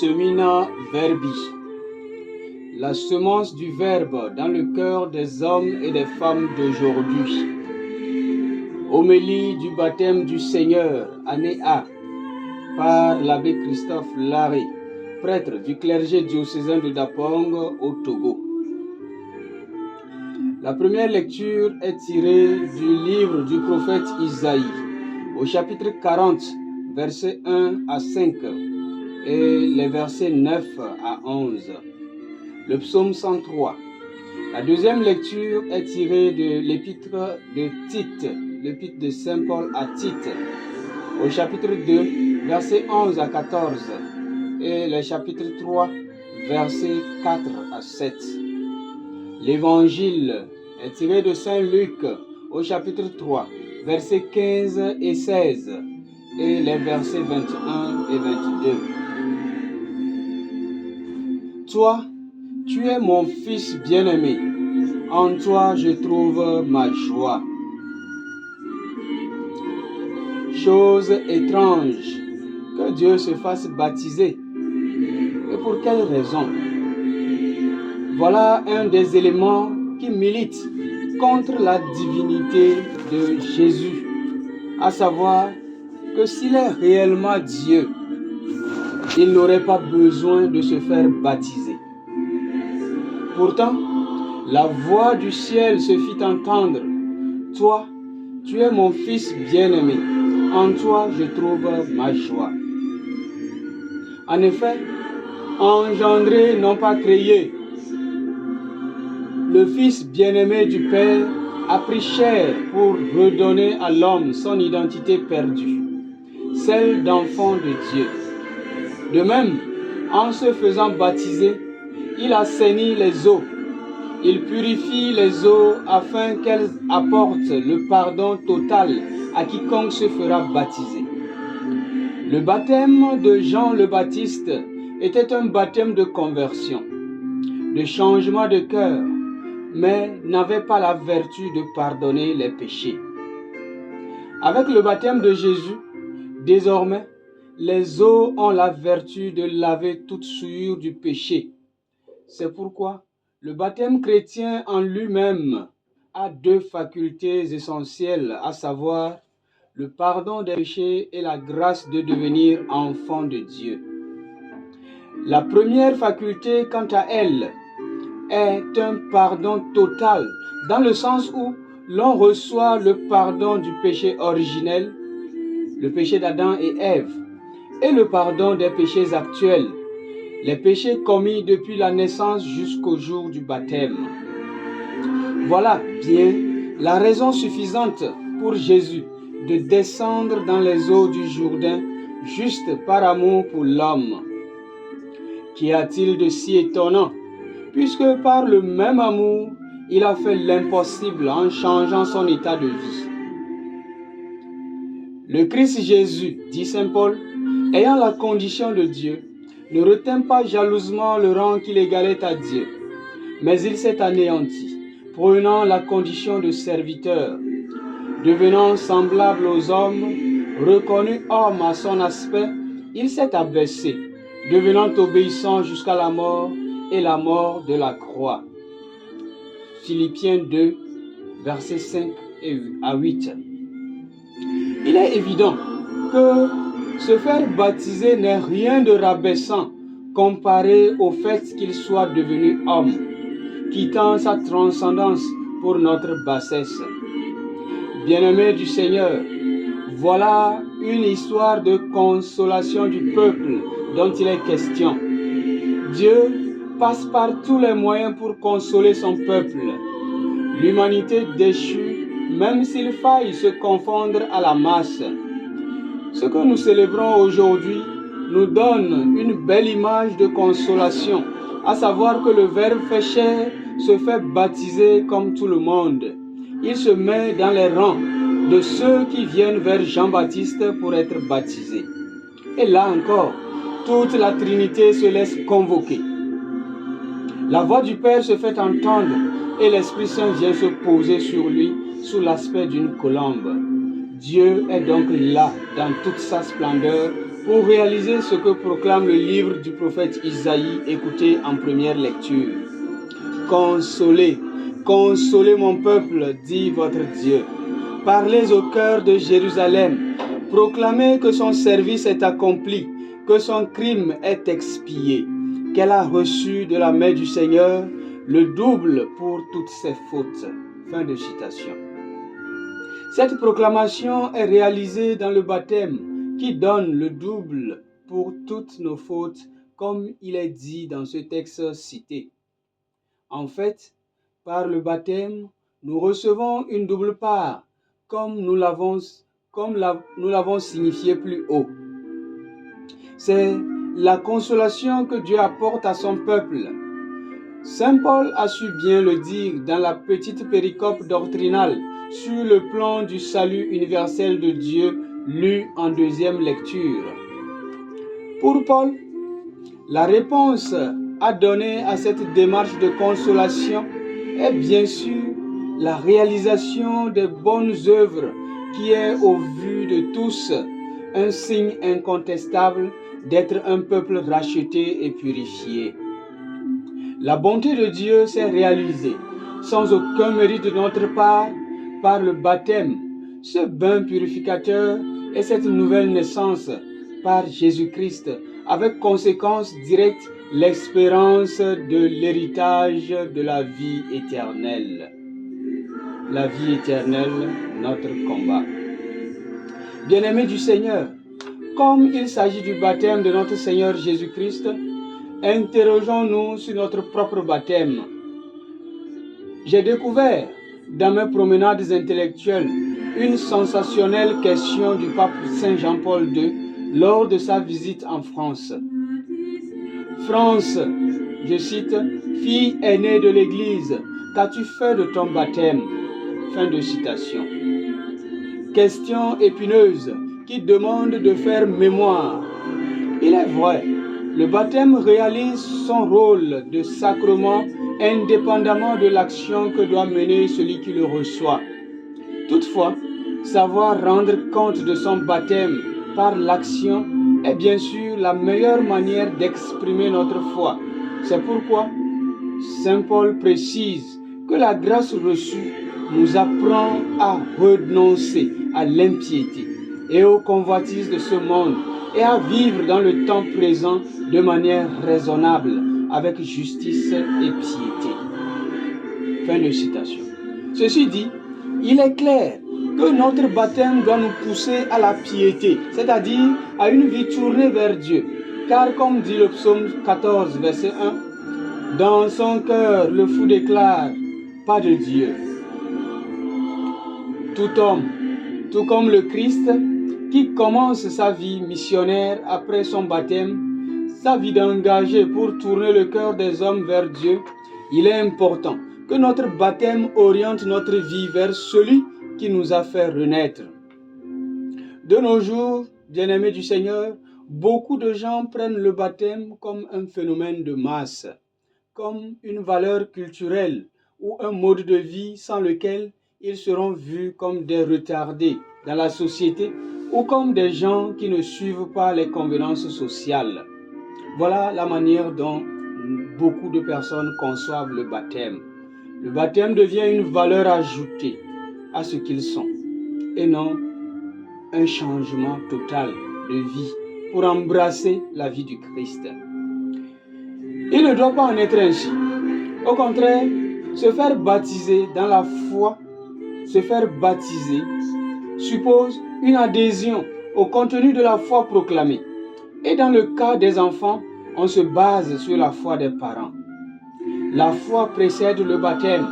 Semina Verbi, la semence du Verbe dans le cœur des hommes et des femmes d'aujourd'hui. Homélie du baptême du Seigneur, année A, par l'abbé Christophe Larrey, prêtre du clergé diocésain de Dapong au Togo. La première lecture est tirée du livre du prophète Isaïe, au chapitre 40, versets 1 à 5 et les versets 9 à 11. Le psaume 103. La deuxième lecture est tirée de l'épître de Tite, l'épître de Saint Paul à Tite, au chapitre 2, versets 11 à 14 et le chapitre 3, versets 4 à 7. L'évangile est tiré de Saint Luc au chapitre 3, versets 15 et 16 et les versets 21 et 22. Toi, tu es mon fils bien-aimé, en toi je trouve ma joie. Chose étrange que Dieu se fasse baptiser. Et pour quelle raison? Voilà un des éléments qui milite contre la divinité de Jésus, à savoir que s'il est réellement Dieu, il n'aurait pas besoin de se faire baptiser. Pourtant, la voix du ciel se fit entendre. Toi, tu es mon fils bien-aimé, en toi je trouve ma joie. En effet, engendré, non pas créé, le Fils bien-aimé du Père a pris chair pour redonner à l'homme son identité perdue, celle d'enfant de Dieu. De même, en se faisant baptiser, il assainit les eaux. Il purifie les eaux afin qu'elles apportent le pardon total à quiconque se fera baptiser. Le baptême de Jean le Baptiste était un baptême de conversion, de changement de cœur, mais n'avait pas la vertu de pardonner les péchés. Avec le baptême de Jésus, désormais, les eaux ont la vertu de laver toute souillure du péché. C'est pourquoi le baptême chrétien en lui-même a deux facultés essentielles, à savoir le pardon des péchés et la grâce de devenir enfant de Dieu. La première faculté, quant à elle, est un pardon total, dans le sens où l'on reçoit le pardon du péché originel, le péché d'Adam et Ève, et le pardon des péchés actuels, les péchés commis depuis la naissance jusqu'au jour du baptême. Voilà bien la raison suffisante pour Jésus de descendre dans les eaux du Jourdain juste par amour pour l'homme. Qu'y a-t-il de si étonnant, puisque par le même amour, il a fait l'impossible en changeant son état de vie. Le Christ Jésus, dit Saint Paul, ayant la condition de Dieu, ne retint pas jalousement le rang qu'il égalait à Dieu, mais il s'est anéanti, prenant la condition de serviteur, devenant semblable aux hommes, reconnu homme à son aspect, il s'est abaissé, devenant obéissant jusqu'à la mort et la mort de la croix. Philippiens 2, versets 5 à 8. Il est évident que se faire baptiser n'est rien de rabaissant comparé au fait qu'il soit devenu homme, quittant sa transcendance pour notre bassesse. Bien-aimés du Seigneur, voilà une histoire de consolation du peuple dont il est question. Dieu passe par tous les moyens pour consoler son peuple. L'humanité déchue, même s'il faille se confondre à la masse. Ce que nous célébrons aujourd'hui nous donne une belle image de consolation, à savoir que le Verbe fait chair se fait baptiser comme tout le monde. Il se met dans les rangs de ceux qui viennent vers Jean-Baptiste pour être baptisés. Et là encore, toute la Trinité se laisse convoquer. La voix du Père se fait entendre et l'Esprit Saint vient se poser sur lui sous l'aspect d'une colombe. Dieu est donc là dans toute sa splendeur pour réaliser ce que proclame le livre du prophète Isaïe, écoutez en première lecture. Consolez, consolez mon peuple, dit votre Dieu. Parlez au cœur de Jérusalem, proclamez que son service est accompli, que son crime est expié, qu'elle a reçu de la main du Seigneur le double pour toutes ses fautes. Fin de citation. Cette proclamation est réalisée dans le baptême qui donne le double pour toutes nos fautes, comme il est dit dans ce texte cité. En fait, par le baptême, nous recevons une double part, comme nous l'avons signifié plus haut. C'est la consolation que Dieu apporte à son peuple. Saint Paul a su bien le dire dans la petite péricope doctrinale sur le plan du salut universel de Dieu lu en deuxième lecture. Pour Paul, la réponse à donner à cette démarche de consolation est bien sûr la réalisation des bonnes œuvres qui est au vu de tous un signe incontestable d'être un peuple racheté et purifié. La bonté de Dieu s'est réalisée sans aucun mérite de notre part par le baptême, ce bain purificateur et cette nouvelle naissance par Jésus-Christ, avec conséquence directe l'espérance de l'héritage de la vie éternelle. La vie éternelle, notre combat. Bien-aimés du Seigneur, comme il s'agit du baptême de notre Seigneur Jésus-Christ, interrogeons-nous sur notre propre baptême. J'ai découvert dans mes promenades intellectuelles une sensationnelle question du pape Saint Jean-Paul II lors de sa visite en France. France, je cite, « Fille aînée de l'Église, qu'as-tu fait de ton baptême ?» Fin de citation. Question épineuse qui demande de faire mémoire. Il est vrai, le baptême réalise son rôle de sacrement indépendamment de l'action que doit mener celui qui le reçoit. Toutefois, savoir rendre compte de son baptême par l'action est bien sûr la meilleure manière d'exprimer notre foi. C'est pourquoi Saint Paul précise que la grâce reçue nous apprend à renoncer à l'impiété et aux convoitises de ce monde et à vivre dans le temps présent de manière raisonnable, avec justice et piété. Fin de citation. Ceci dit, il est clair que notre baptême doit nous pousser à la piété, c'est-à-dire à une vie tournée vers Dieu. Car comme dit le psaume 14, verset 1, « Dans son cœur, le fou déclare, pas de Dieu. » Tout homme, tout comme le Christ, qui commence sa vie missionnaire après son baptême, sa vie d'engagé pour tourner le cœur des hommes vers Dieu, il est important que notre baptême oriente notre vie vers celui qui nous a fait renaître. De nos jours, bien-aimés du Seigneur, beaucoup de gens prennent le baptême comme un phénomène de masse, comme une valeur culturelle ou un mode de vie sans lequel ils seront vus comme des retardés dans la société ou comme des gens qui ne suivent pas les convenances sociales. Voilà la manière dont beaucoup de personnes conçoivent le baptême. Le baptême devient une valeur ajoutée à ce qu'ils sont et non un changement total de vie pour embrasser la vie du Christ. Il ne doit pas en être ainsi. Au contraire, se faire baptiser dans la foi, se faire baptiser suppose une adhésion au contenu de la foi proclamée. Et dans le cas des enfants, on se base sur la foi des parents. La foi précède le baptême.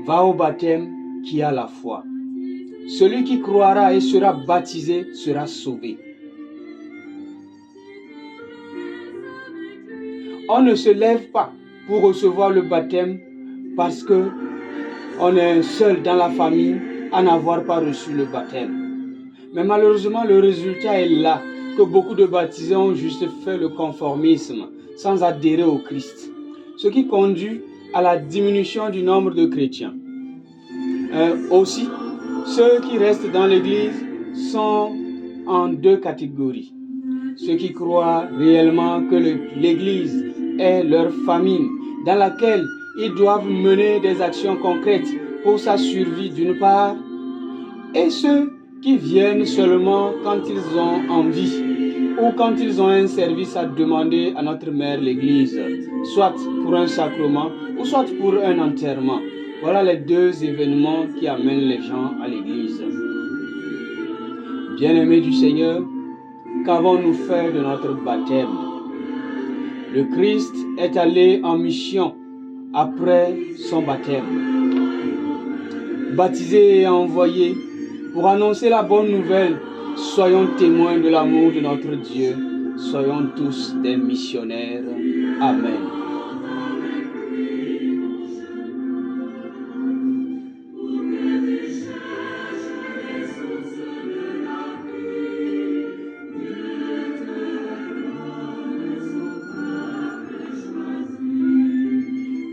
Va au baptême qui a la foi. Celui qui croira et sera baptisé sera sauvé. On ne se lève pas pour recevoir le baptême parce que on est seul dans la famille à n'avoir pas reçu le baptême. Mais malheureusement, le résultat est là, que beaucoup de baptisés ont juste fait le conformisme sans adhérer au Christ, ce qui conduit à la diminution du nombre de chrétiens. Aussi, ceux qui restent dans l'église sont en deux catégories. Ceux qui croient réellement que l'Église est leur famille, dans laquelle ils doivent mener des actions concrètes pour sa survie d'une part, et ceux qui viennent seulement quand ils ont envie ou quand ils ont un service à demander à notre mère l'Église, soit pour un sacrement ou soit pour un enterrement. Voilà les deux événements qui amènent les gens à l'Église. Bien-aimés du Seigneur, qu'avons-nous fait de notre baptême? Le Christ est allé en mission après son baptême. Baptisé et envoyé pour annoncer la bonne nouvelle, soyons témoins de l'amour de notre Dieu. Soyons tous des missionnaires. Amen.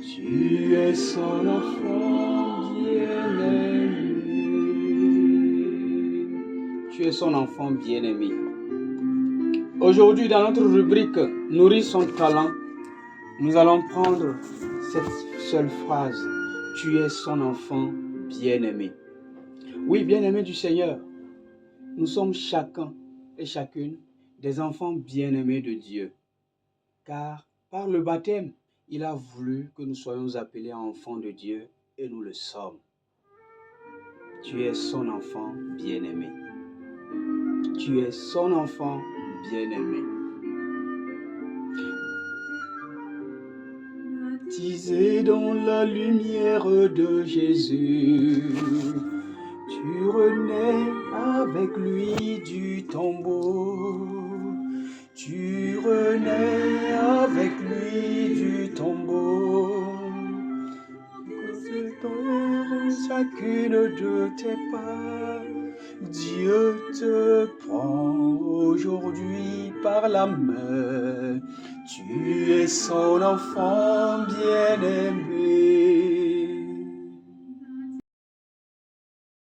Tu es son enfant bien-aimé. Tu es son enfant bien-aimé. Aujourd'hui, dans notre rubrique « Nourrir son talent », nous allons prendre cette seule phrase. Tu es son enfant bien-aimé. Oui, bien-aimé du Seigneur, nous sommes chacun et chacune des enfants bien-aimés de Dieu. Car par le baptême, il a voulu que nous soyons appelés enfants de Dieu et nous le sommes. Tu es son enfant bien-aimé. Tu es son enfant bien-aimé. Baptisé dans la lumière de Jésus, tu renais avec lui du tombeau. Tu renais avec lui du tombeau. Chacune de tes pas, Dieu te prend aujourd'hui par la main. Tu es son enfant bien-aimé.